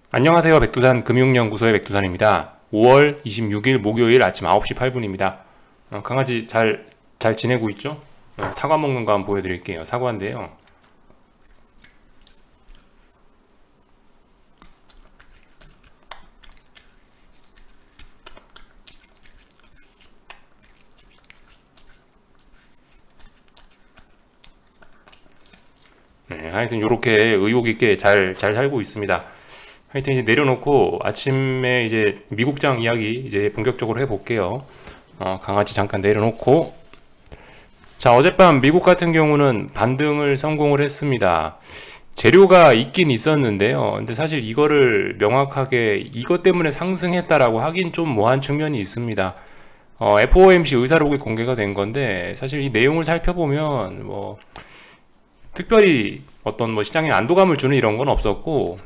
안녕하세요. 백두산 금융연구소의 백두산입니다. 5월 26일 목요일 아침 9시 8분입니다. 강아지 잘 지내고 있죠? 사과 먹는 거 한번 보여드릴게요. 사과인데요. 하여튼 이렇게 의욕 있게 잘 살고 있습니다. 하여튼 이제 내려놓고 아침에 이제 미국장 이야기 이제 본격적으로 해볼게요. 강아지 잠깐 내려놓고. 자, 어젯밤 미국 같은 경우는 반등을 성공을 했습니다. 재료가 있긴 있었는데요. 근데 사실 이거를 명확하게 이것 때문에 상승했다라고 하긴 좀 뭐한 측면이 있습니다. FOMC 의사록이 공개가 된 건데 사실 이 내용을 살펴보면 뭐 특별히 어떤 뭐 시장에 안도감을 주는 이런 건 없었고,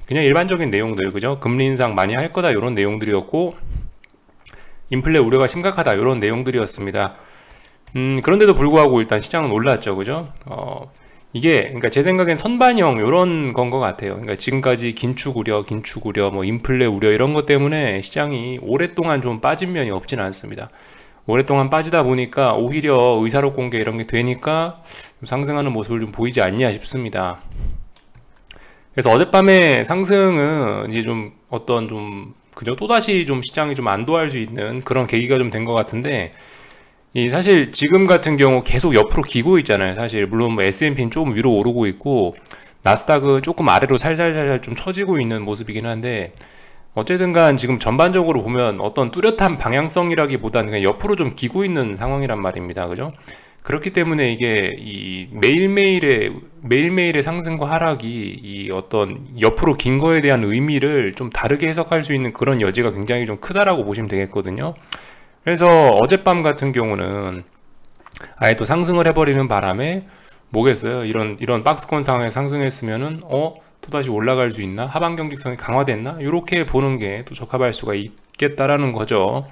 그냥 일반적인 내용들, 그죠? 금리 인상 많이 할 거다 이런 내용들이었고, 인플레 우려가 심각하다 이런 내용들이었습니다. 그런데도 불구하고 일단 시장은 올랐죠, 그죠? 이게 그러니까 제 생각엔 선반영 이런 건 것 같아요. 그러니까 지금까지 긴축 우려, 뭐 인플레 우려 이런 것 때문에 시장이 오랫동안 좀 빠진 면이 없진 않습니다. 오랫동안 빠지다 보니까 오히려 의사록 공개 이런 게 되니까 좀 상승하는 모습을 좀 보이지 않냐 싶습니다. 그래서 어젯밤에 상승은 이제 좀 어떤 좀 그저 또다시 좀 시장이 좀 안도할 수 있는 그런 계기가 좀 된 것 같은데, 이 사실 지금 같은 경우 계속 옆으로 기고 있잖아요. 사실 물론 뭐 S&P는 조금 위로 오르고 있고 나스닥은 조금 아래로 살살살살 좀 처지고 있는 모습이긴 한데, 어쨌든 간 지금 전반적으로 보면 어떤 뚜렷한 방향성이라기보다는 그냥 옆으로 좀 기고 있는 상황이란 말입니다. 그죠? 그렇기 때문에 이게 이 매일매일의 상승과 하락이 이 어떤 옆으로 긴 거에 대한 의미를 좀 다르게 해석할 수 있는 그런 여지가 굉장히 좀 크다라고 보시면 되겠거든요. 그래서 어젯밤 같은 경우는 아예 또 상승을 해버리는 바람에 뭐겠어요? 이런 박스권 상황에 상승했으면은 또다시 올라갈 수 있나? 하방 경직성이 강화됐나? 이렇게 보는 게 또 적합할 수가 있겠다라는 거죠.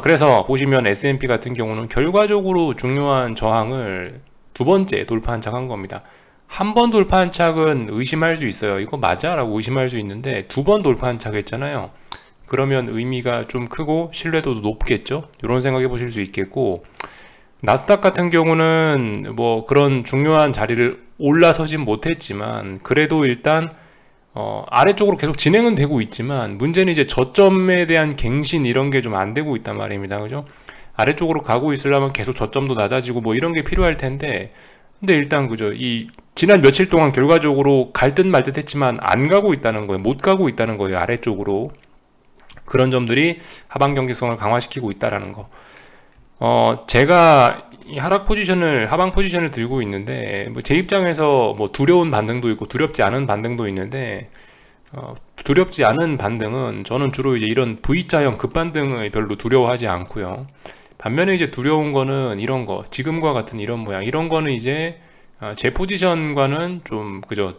그래서 보시면 S&P 같은 경우는 결과적으로 중요한 저항을 두 번째 돌파한 착한 겁니다. 한 번 돌파한 착은 의심할 수 있어요. 이거 맞아? 라고 의심할 수 있는데 두 번 돌파한 착 했잖아요. 그러면 의미가 좀 크고 신뢰도도 높겠죠? 이런 생각해 보실 수 있겠고, 나스닥 같은 경우는 뭐 그런 중요한 자리를 올라서진 못했지만 그래도 일단 아래쪽으로 계속 진행은 되고 있지만 문제는 이제 저점에 대한 갱신 이런 게 좀 안 되고 있단 말입니다. 그죠? 아래쪽으로 가고 있으려면 계속 저점도 낮아지고 뭐 이런 게 필요할 텐데, 근데 일단 그죠? 이 지난 며칠 동안 결과적으로 갈 듯 말 듯 했지만 안 가고 있다는 거예요. 못 가고 있다는 거예요. 아래쪽으로. 그런 점들이 하방 경직성을 강화시키고 있다라는 거. 제가 이 하방 포지션을 들고 있는데, 뭐 제 입장에서 뭐 두려운 반등도 있고 두렵지 않은 반등도 있는데, 두렵지 않은 반등은 저는 주로 이제 이런 V자형 급반등을 별로 두려워하지 않고요. 반면에 이제 두려운 거는 이런 거, 지금과 같은 이런 모양, 이런 거는 이제 제 포지션과는 좀 그저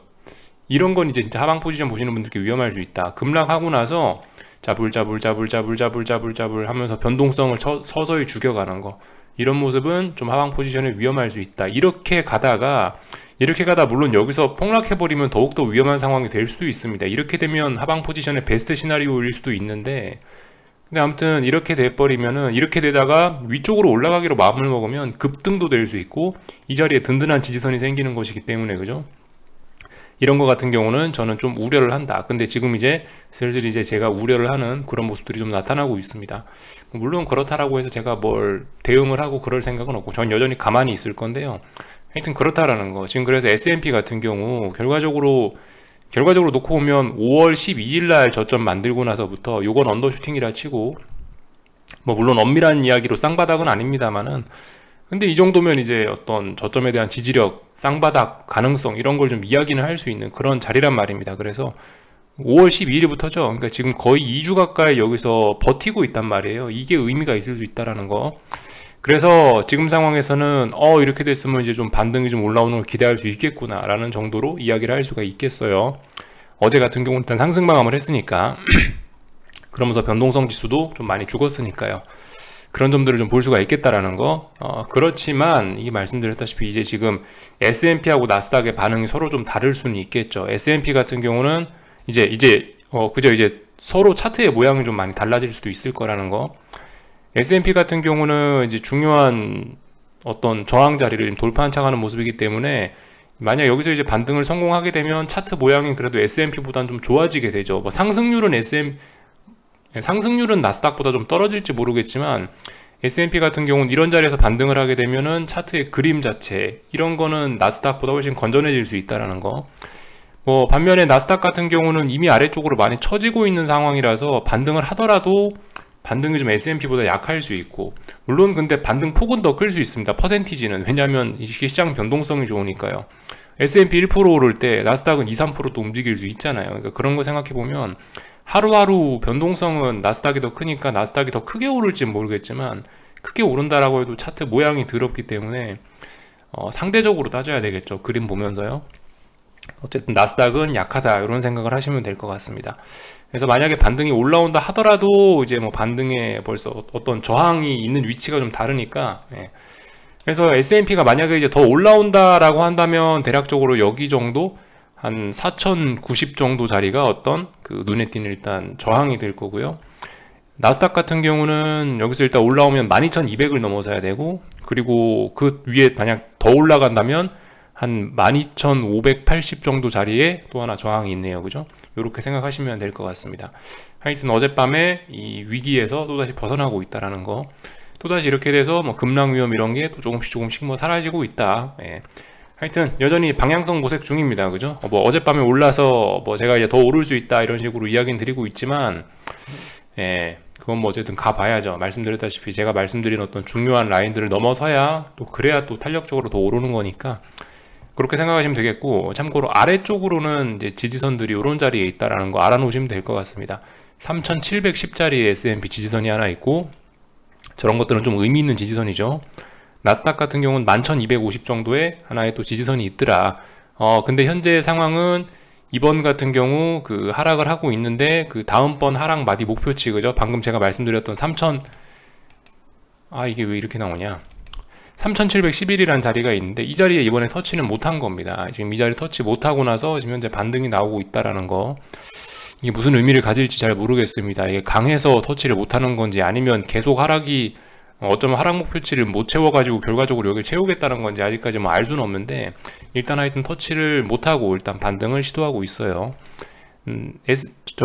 이런 건 이제 진짜 하방 포지션 보시는 분들께 위험할 수 있다. 급락하고 나서 자불 하면서 변동성을 서서히 죽여가는 거, 이런 모습은 좀 하방 포지션에 위험할 수 있다. 이렇게 가다 물론 여기서 폭락해버리면 더욱더 위험한 상황이 될 수도 있습니다. 이렇게 되면 하방 포지션의 베스트 시나리오일 수도 있는데, 근데 아무튼 이렇게 돼버리면은, 이렇게 되다가 위쪽으로 올라가기로 마음을 먹으면 급등도 될 수 있고 이 자리에 든든한 지지선이 생기는 것이기 때문에, 그죠? 이런 거 같은 경우는 저는 좀 우려를 한다. 근데 지금 이제 슬슬 이제 제가 우려를 하는 그런 모습들이 좀 나타나고 있습니다. 물론 그렇다라고 해서 제가 뭘 대응을 하고 그럴 생각은 없고 전 여전히 가만히 있을 건데요. 하여튼 그렇다라는 거. 지금 그래서 S&P 같은 경우 결과적으로 놓고 보면 5월 12일 날 저점 만들고 나서부터 요건 언더슈팅이라 치고, 뭐 물론 엄밀한 이야기로 쌍바닥은 아닙니다만은, 근데 이 정도면 이제 어떤 저점에 대한 지지력, 쌍바닥 가능성 이런 걸 좀 이야기는 할 수 있는 그런 자리란 말입니다. 그래서 5월 12일부터죠. 그러니까 지금 거의 2주 가까이 여기서 버티고 있단 말이에요. 이게 의미가 있을 수 있다라는 거. 그래서 지금 상황에서는 이렇게 됐으면 이제 좀 반등이 좀 올라오는 걸 기대할 수 있겠구나 라는 정도로 이야기를 할 수가 있겠어요. 어제 같은 경우는 일단 상승 마감을 했으니까 그러면서 변동성 지수도 좀 많이 죽었으니까요. 그런 점들을 좀 볼 수가 있겠다라는 거. 그렇지만 이게 말씀드렸다시피 이제 지금 S&P하고 나스닥의 반응이 서로 좀 다를 수는 있겠죠. S&P 같은 경우는 그죠? 이제 서로 차트의 모양이 좀 많이 달라질 수도 있을 거라는 거. S&P 같은 경우는 이제 중요한 어떤 저항 자리를 돌파 안착하는 모습이기 때문에 만약 여기서 이제 반등을 성공하게 되면 차트 모양이 그래도 S&P보다는 좀 좋아지게 되죠. 뭐 상승률은 나스닥보다 좀 떨어질지 모르겠지만 S&P 같은 경우는 이런 자리에서 반등을 하게 되면은 차트의 그림 자체 이런 거는 나스닥보다 훨씬 건전해질 수 있다라는 거. 뭐 반면에 나스닥 같은 경우는 이미 아래쪽으로 많이 처지고 있는 상황이라서 반등을 하더라도 반등이 좀 S&P보다 약할 수 있고, 물론 근데 반등 폭은 더 클 수 있습니다. 퍼센티지는. 왜냐하면 이게 시장 변동성이 좋으니까요. S&P 1% 오를 때 나스닥은 2, 3%또 움직일 수 있잖아요. 그러니까 그런 거 생각해 보면 하루하루 변동성은 나스닥이 더 크니까 나스닥이 더 크게 오를지 모르겠지만 크게 오른다라고 해도 차트 모양이 더럽기 때문에 상대적으로 따져야 되겠죠. 그림 보면서요. 어쨌든 나스닥은 약하다 이런 생각을 하시면 될 것 같습니다. 그래서 만약에 반등이 올라온다 하더라도 이제 뭐 반등에 벌써 어떤 저항이 있는 위치가 좀 다르니까, 그래서 S&P가 만약에 이제 더 올라온다라고 한다면 대략적으로 여기 정도 한 4090 정도 자리가 어떤 그 눈에 띄는 일단 저항이 될 거고요. 나스닥 같은 경우는 여기서 일단 올라오면 12200을 넘어서야 되고, 그리고 그 위에 만약 더 올라간다면 한 12580 정도 자리에 또 하나 저항이 있네요. 그죠? 이렇게 생각하시면 될 것 같습니다. 하여튼 어젯밤에 이 위기에서 또다시 벗어나고 있다라는 거, 또다시 이렇게 돼서 뭐 급락 위험 이런 게 또 조금씩 뭐 사라지고 있다. 하여튼 여전히 방향성 모색 중입니다. 그죠? 뭐 어젯밤에 올라서 뭐 제가 이제 더 오를 수 있다 이런 식으로 이야기는 드리고 있지만, 그건 뭐 어쨌든 가봐야죠. 말씀드렸다시피 제가 말씀드린 어떤 중요한 라인들을 넘어서야 또 그래야 또 탄력적으로 더 오르는 거니까 그렇게 생각하시면 되겠고, 참고로 아래쪽으로는 이제 지지선들이 이런 자리에 있다라는 거 알아놓으시면 될 것 같습니다. 3710자리에 S&P 지지선이 하나 있고, 저런 것들은 좀 의미 있는 지지선이죠. 나스닥 같은 경우는 11250 정도의 하나의 또 지지선이 있더라. 근데 현재 상황은 이번 같은 경우 그 하락을 하고 있는데 그 다음번 하락 마디 목표치, 그죠? 방금 제가 말씀드렸던 이게 왜 이렇게 나오냐? 3711이라는 자리가 있는데 이 자리에 이번에 터치는 못한 겁니다. 지금 이 자리 터치 못하고 나서 지금 현재 반등이 나오고 있다라는 거, 이게 무슨 의미를 가질지 잘 모르겠습니다. 이게 강해서 터치를 못하는 건지 아니면 계속 하락이 어쩌면 하락 목표치를 못 채워가지고 결과적으로 여기를 채우겠다는 건지 아직까지 뭐 알 수는 없는데, 일단 하여튼 터치를 못하고 일단 반등을 시도하고 있어요.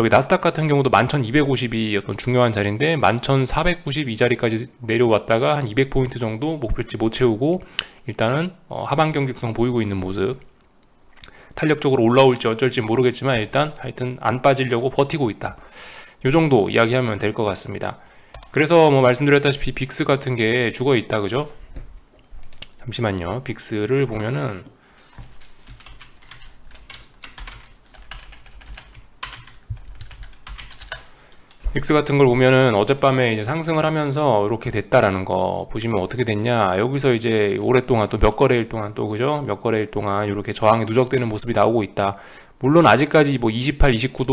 나스닥 같은 경우도 11250이 어떤 중요한 자리인데 11490 이 자리까지 내려왔다가 한 200포인트 정도 목표치 못 채우고 일단은 하반 경직성 보이고 있는 모습, 탄력적으로 올라올지 어쩔지 모르겠지만 일단 하여튼 안 빠지려고 버티고 있다, 요 정도 이야기하면 될 것 같습니다. 그래서 뭐 말씀드렸다시피 빅스 같은 게 죽어 있다, 그죠? 잠시만요. 빅스를 보면은 빅스 같은 걸 보면은 어젯밤에 이제 상승을 하면서 이렇게 됐다라는 거 보시면 어떻게 됐냐, 여기서 이제 오랫동안 또 몇 거래일 동안 또, 그죠? 몇 거래일 동안 이렇게 저항이 누적되는 모습이 나오고 있다. 물론 아직까지 뭐 28, 29도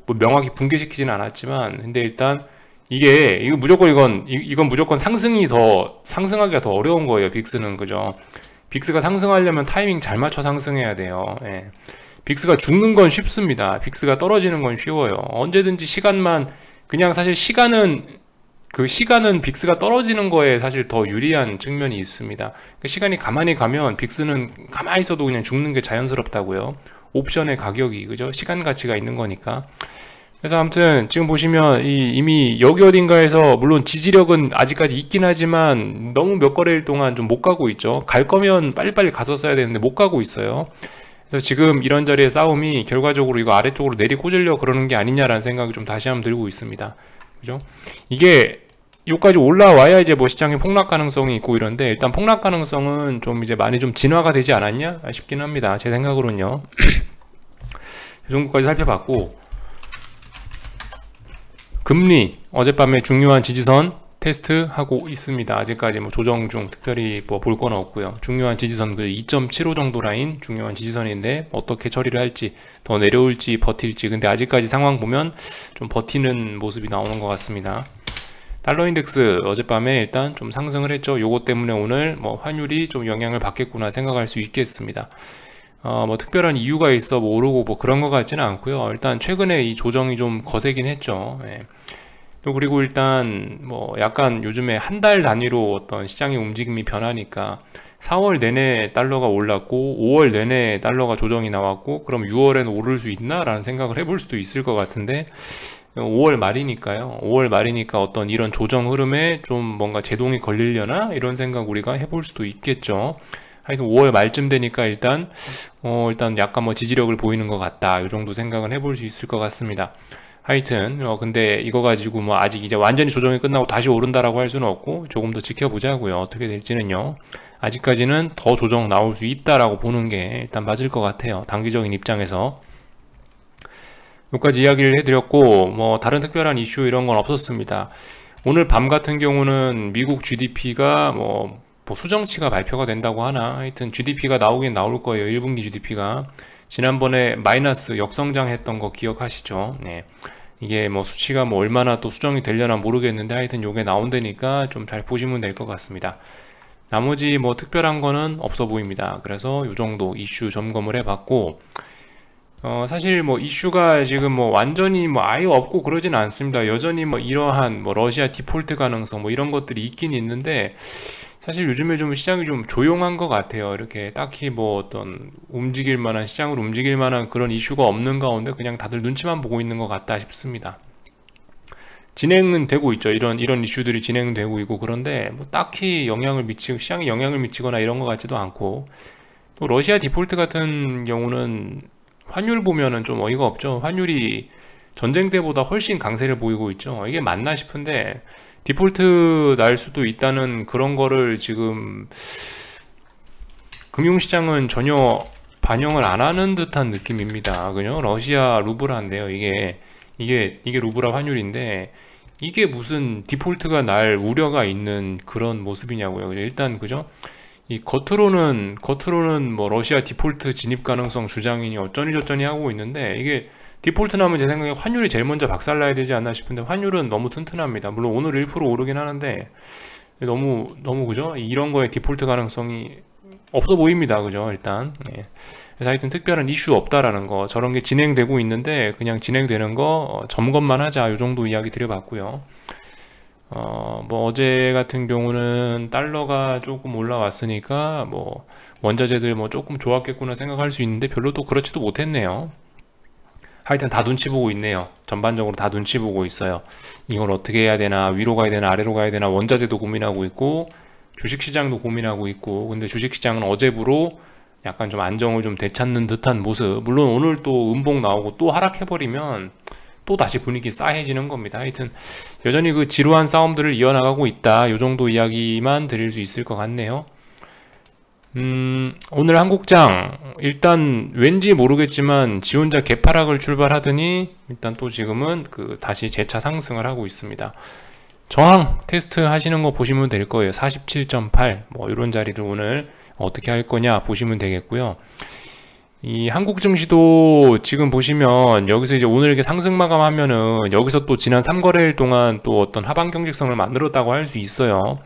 뭐 명확히 붕괴시키지는 않았지만, 근데 일단 이거 무조건 이건 무조건 상승하기가 더 어려운 거예요. 빅스는, 그죠? 빅스가 상승하려면 타이밍 잘 맞춰 상승해야 돼요. 빅스가 죽는 건 쉽습니다. 빅스가 떨어지는 건 쉬워요. 언제든지 시간만, 그냥 사실 시간은 빅스가 떨어지는 거에 사실 더 유리한 측면이 있습니다. 시간이 가만히 가면 빅스는 가만히 있어도 그냥 죽는 게 자연스럽다고요. 옵션의 가격이, 그죠? 시간 가치가 있는 거니까. 그래서 아무튼 지금 보시면 이미 여기 어딘가에서 물론 지지력은 아직까지 있긴 하지만 너무 몇 거래일 동안 좀 못 가고 있죠. 갈 거면 빨리빨리 가서 써야 되는데 못 가고 있어요. 그래서 지금 이런 자리의 싸움이 결과적으로 이거 아래쪽으로 내리꽂으려고 그러는 게 아니냐라는 생각이 좀 다시 한번 들고 있습니다. 그죠? 이게 여기까지 올라와야 이제 뭐 시장의 폭락 가능성이 있고 이런데, 일단 폭락 가능성은 좀 이제 많이 좀 진화가 되지 않았냐 싶긴 합니다. 제 생각으로는요. 이 정도까지 살펴봤고, 금리 어젯밤에 중요한 지지선 테스트하고 있습니다. 아직까지 뭐 조정 중 특별히 뭐 볼 건 없고요. 중요한 지지선 그 2.75 정도 라인 중요한 지지선인데 어떻게 처리를 할지, 더 내려올지 버틸지, 근데 아직까지 상황 보면 좀 버티는 모습이 나오는 것 같습니다. 달러 인덱스 어젯밤에 일단 좀 상승을 했죠. 요거 때문에 오늘 뭐 환율이 좀 영향을 받겠구나 생각할 수 있겠습니다. 뭐 특별한 이유가 있어 뭐 오르고 뭐 그런 것 같지는 않고요. 일단 최근에 이 조정이 좀 거세긴 했죠. 예. 또 그리고 일단 뭐 약간 요즘에 한 달 단위로 어떤 시장의 움직임이 변하니까 4월 내내 달러가 올랐고 5월 내내 달러가 조정이 나왔고 그럼 6월에는 오를 수 있나? 라는 생각을 해볼 수도 있을 것 같은데 5월 말이니까요. 5월 말이니까 어떤 이런 조정 흐름에 좀 뭔가 제동이 걸리려나? 이런 생각 우리가 해볼 수도 있겠죠. 하여튼 5월 말쯤 되니까 일단 약간 뭐 지지력을 보이는 것 같다. 이 정도 생각은 해볼 수 있을 것 같습니다. 하여튼 근데 이거 가지고 뭐 아직 이제 완전히 조정이 끝나고 다시 오른다라고 할 수는 없고 조금 더 지켜보자고요. 어떻게 될지는요. 아직까지는 더 조정 나올 수 있다라고 보는 게 일단 맞을 것 같아요. 단기적인 입장에서. 여기까지 이야기를 해드렸고 뭐 다른 특별한 이슈 이런 건 없었습니다. 오늘 밤 같은 경우는 미국 GDP가 뭐 수정치가 발표가 된다고 하나 하여튼 GDP가 나오긴 나올 거예요. 1분기 GDP가 지난번에 마이너스 역성장 했던 거 기억하시죠? 네. 이게 뭐 수치가 뭐 얼마나 또 수정이 되려나 모르겠는데 하여튼 요게 나온다니까 좀 잘 보시면 될 것 같습니다. 나머지 뭐 특별한 거는 없어 보입니다. 그래서 요 정도 이슈 점검을 해봤고 사실 뭐 이슈가 지금 뭐 완전히 뭐 아예 없고 그러진 않습니다. 여전히 뭐 이러한 뭐 러시아 디폴트 가능성 뭐 이런 것들이 있긴 있는데 사실 요즘에 좀 시장이 좀 조용한 것 같아요. 이렇게 딱히 뭐 어떤 움직일 만한 시장을 움직일 만한 그런 이슈가 없는 가운데 그냥 다들 눈치만 보고 있는 것 같다 싶습니다. 진행은 되고 있죠. 이런 이슈들이 진행되고 있고 그런데 뭐 딱히 영향을 미치고 시장에 영향을 미치거나 이런 것 같지도 않고 또 러시아 디폴트 같은 경우는 환율 보면은 좀 어이가 없죠. 환율이 전쟁 때보다 훨씬 강세를 보이고 있죠. 이게 맞나 싶은데 디폴트 날 수도 있다는 그런 거를 지금 금융시장은 전혀 반영을 안 하는 듯한 느낌입니다. 그죠? 러시아 루블화인데요. 이게 루블화 환율인데 이게 무슨 디폴트가 날 우려가 있는 그런 모습이냐고요. 일단 그죠? 이 겉으로는 뭐 러시아 디폴트 진입 가능성 주장이니 어쩌니 저쩌니 하고 있는데 이게 디폴트 나면 제 생각에 환율이 제일 먼저 박살나야 되지 않나 싶은데 환율은 너무 튼튼합니다. 물론 오늘 1% 오르긴 하는데 너무 그죠? 이런 거에 디폴트 가능성이 없어 보입니다. 그죠? 일단 그래서 하여튼 특별한 이슈 없다라는 거 저런 게 진행되고 있는데 그냥 진행되는 거 점검만 하자 요 정도 이야기 드려봤고요. 뭐 어제 같은 경우는 달러가 조금 올라왔으니까 뭐 원자재들 뭐 조금 좋았겠구나 생각할 수 있는데 별로 또 그렇지도 못했네요. 하여튼 다 눈치 보고 있네요. 전반적으로 다 눈치 보고 있어요. 이걸 어떻게 해야 되나, 위로 가야 되나 아래로 가야 되나 원자재도 고민하고 있고 주식시장도 고민하고 있고 근데 주식시장은 어제부로 약간 좀 안정을 좀 되찾는 듯한 모습. 물론 오늘 또 음봉 나오고 또 하락해버리면 또 다시 분위기 싸해지는 겁니다. 하여튼 여전히 그 지루한 싸움들을 이어나가고 있다. 요 정도 이야기만 드릴 수 있을 것 같네요. 오늘 한국장 일단 왠지 모르겠지만 지 혼자 개파락을 출발하더니 일단 또 지금은 다시 재차 상승을 하고 있습니다. 저항 테스트 하시는 거 보시면 될 거예요. 47.8 뭐 이런 자리를 오늘 어떻게 할 거냐 보시면 되겠고요. 이 한국 증시도 지금 보시면 여기서 이제 오늘 이렇게 상승 마감하면은 여기서 또 지난 3거래일 동안 또 어떤 하방 경직성을 만들었다고 할 수 있어요.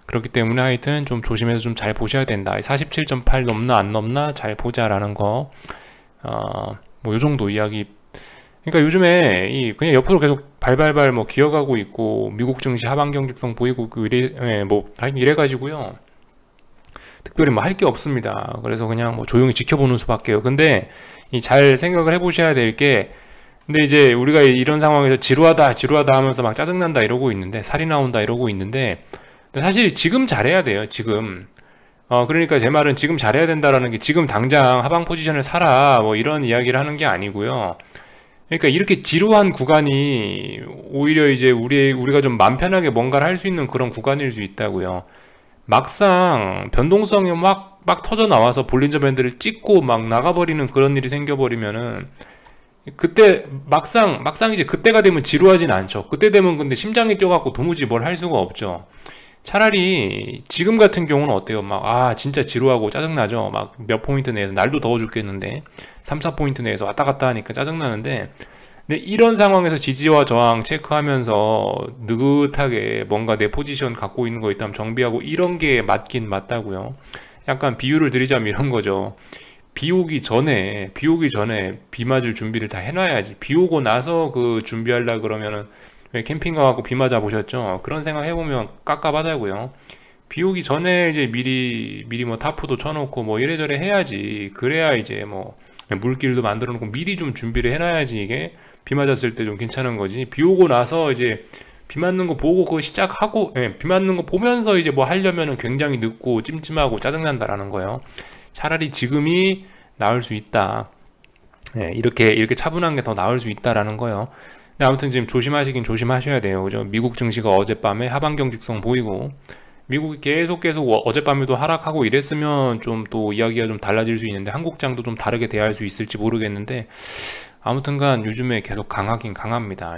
그렇기 때문에 하여튼 좀 조심해서 좀 잘 보셔야 된다. 47.8 넘나 안 넘나 잘 보자라는 거. 뭐 요 정도 이야기. 그러니까 요즘에 그냥 옆으로 계속 발발발 뭐 기어가고 있고 미국 증시 하방 경직성 보이고 이래 가지고요. 특별히 뭐 할 게 없습니다. 그래서 그냥 뭐 조용히 지켜보는 수밖에요. 근데 잘 생각을 해보셔야 될 게 근데 이제 우리가 이런 상황에서 지루하다 하면서 막 짜증난다 이러고 있는데 살이 나온다 이러고 있는데 사실 지금 잘해야 돼요. 지금 그러니까 제 말은 지금 잘해야 된다라는 게 지금 당장 하방 포지션을 사라 뭐 이런 이야기를 하는 게 아니고요. 그러니까 이렇게 지루한 구간이 오히려 이제 우리가 좀 맘 편하게 뭔가를 할 수 있는 그런 구간일 수 있다고요. 막상 변동성이 막 터져 나와서 볼린저 밴드를 찍고 막 나가버리는 그런 일이 생겨버리면은 그때 막상 이제 그때가 되면 지루하진 않죠. 그때 되면 근데 심장이 뛰어갖고 도무지 뭘 할 수가 없죠. 차라리 지금 같은 경우는 어때요? 진짜 지루하고 짜증나죠. 막 몇 포인트 내에서 날도 더워 죽겠는데 3, 4포인트 내에서 왔다 갔다 하니까 짜증나는데 근데 이런 상황에서 지지와 저항 체크하면서 느긋하게 뭔가 내 포지션 갖고 있는 거 있다면 정비하고 이런 게 맞긴 맞다고요. 약간 비유를 드리자면 이런 거죠. 비 오기 전에 비 맞을 준비를 다 해놔야지. 비 오고 나서 그 준비하려 그러면은, 왜 캠핑 가고 비 맞아 보셨죠? 그런 생각 해보면 깝깝하다고요. 비 오기 전에 이제 미리 뭐 타프도 쳐놓고 뭐 이래저래 해야지. 그래야 이제 뭐 물길도 만들어 놓고 미리 좀 준비를 해놔야지 이게 비 맞았을 때 좀 괜찮은 거지. 비 오고 나서 이제 비 맞는 거 보고 그거 시작하고, 비 맞는 거 보면서 이제 뭐 하려면은 굉장히 늦고 찜찜하고 짜증난다라는 거예요. 차라리 지금이 나을 수 있다. 이렇게 차분한 게 더 나을 수 있다라는 거예요. 근데 아무튼 지금 조심하시긴 조심하셔야 돼요. 그죠? 미국 증시가 어젯밤에 하반경 직성 보이고, 미국이 계속 어젯밤에도 하락하고 이랬으면 좀 또 이야기가 좀 달라질 수 있는데, 한국장도 좀 다르게 대할 수 있을지 모르겠는데, 아무튼간 요즘에 계속 강하긴 강합니다.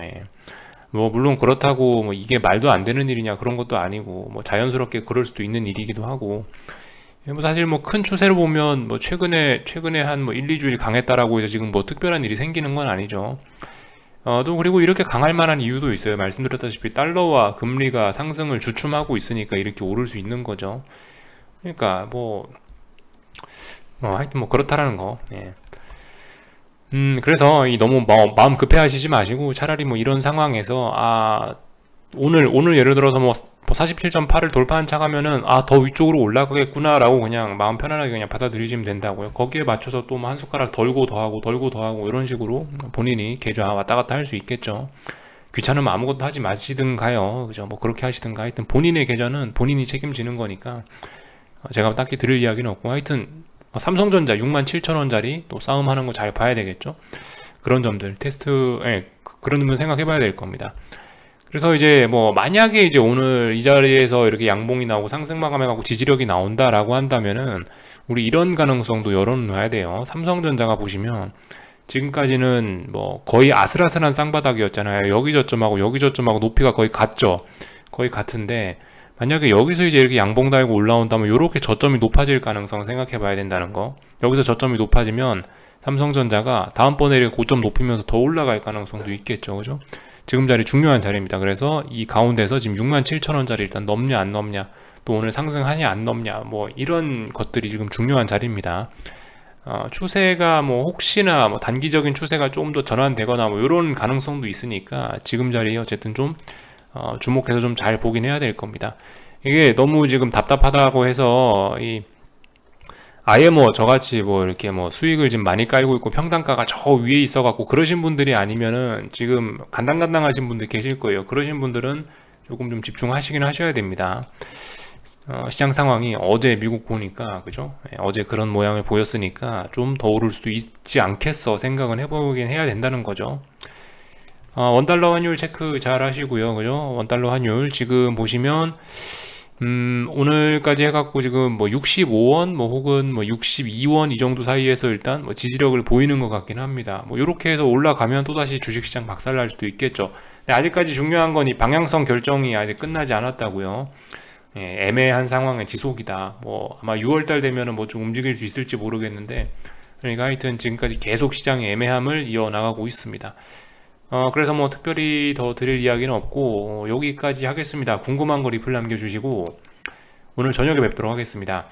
뭐 물론 그렇다고 뭐 이게 말도 안 되는 일이냐 그런 것도 아니고, 뭐 자연스럽게 그럴 수도 있는 일이기도 하고, 뭐 사실 뭐 큰 추세로 보면 뭐 최근에 한 뭐 1, 2주일 강했다라고 해서 지금 뭐 특별한 일이 생기는 건 아니죠. 또 그리고 이렇게 강할 만한 이유도 있어요. 말씀드렸다시피 달러와 금리가 상승을 주춤하고 있으니까 이렇게 오를 수 있는 거죠. 그러니까 뭐 하여튼 뭐 그렇다라는 거. 그래서 너무 마음 급해하시지 마시고, 차라리 뭐 이런 상황에서 오늘 예를 들어서 뭐 47.8을 돌파한 차가면은 더 위쪽으로 올라가겠구나 라고 그냥 마음 편안하게 그냥 받아들이시면 된다고요. 거기에 맞춰서 또 뭐 한 숟가락 덜고 더하고 이런 식으로 본인이 계좌 왔다 갔다 할 수 있겠죠. 귀찮으면 아무것도 하지 마시든가요. 그죠? 뭐 그렇게 하시든가. 하여튼 본인의 계좌는 본인이 책임지는 거니까 제가 딱히 드릴 이야기는 없고, 하여튼 삼성전자 67,000원짜리 또 싸움하는 거 잘 봐야 되겠죠. 그런 점들 그런 점을 생각해 봐야 될 겁니다. 그래서 이제 뭐 만약에 이제 오늘 이 자리에서 이렇게 양봉이 나오고 상승 마감해가고 지지력이 나온다라고 한다면은 우리 이런 가능성도 열어놔야 돼요. 삼성전자가 보시면 지금까지는 뭐 거의 아슬아슬한 쌍바닥이었잖아요. 여기 저점하고 높이가 거의 같죠. 거의 같은데 만약에 여기서 이제 이렇게 양봉 달고 올라온다면 이렇게 저점이 높아질 가능성 생각해 봐야 된다는 거. 여기서 저점이 높아지면 삼성전자가 다음번에 이렇게 고점 높이면서 더 올라갈 가능성도 있겠죠. 그죠? 지금 자리 중요한 자리입니다. 그래서 이 가운데서 지금 67,000원짜리 일단 넘냐 안 넘냐, 또 오늘 상승하냐 안 넘냐, 뭐 이런 것들이 지금 중요한 자리입니다. 추세가 뭐 혹시나 뭐 단기적인 추세가 조금 더 전환되거나 뭐 이런 가능성도 있으니까 지금 자리에 어쨌든 좀 주목해서 좀 잘 보긴 해야 될 겁니다. 이게 너무 지금 답답하다고 해서 아예 뭐 저같이 뭐 이렇게 뭐 수익을 지금 많이 깔고 있고 평단가가 저 위에 있어 갖고 그러신 분들이 아니면은 지금 간당간당 하신 분들 계실 거예요. 그러신 분들은 조금 좀 집중하시긴 하셔야 됩니다. 시장 상황이 어제 미국 보니까, 그죠? 어제 그런 모양을 보였으니까 좀 더 오를 수도 있지 않겠어 생각은 해보긴 해야 된다는 거죠. 원달러 환율 체크 잘 하시고요. 그죠? 원달러 환율 지금 보시면 오늘까지 해갖고 지금 뭐 65원 뭐 혹은 뭐 62원 이 정도 사이에서 일단 뭐 지지력을 보이는 것 같긴 합니다. 뭐 이렇게 해서 올라가면 또다시 주식시장 박살날 수도 있겠죠. 근데 아직까지 중요한 건 이 방향성 결정이 아직 끝나지 않았다고요. 애매한 상황의 지속이다. 뭐 아마 6월달 되면은 뭐 좀 움직일 수 있을지 모르겠는데, 그러니까 하여튼 지금까지 계속 시장의 애매함을 이어나가고 있습니다. 그래서 뭐 특별히 더 드릴 이야기는 없고 여기까지 하겠습니다. 궁금한 거 리플 남겨주시고 오늘 저녁에 뵙도록 하겠습니다.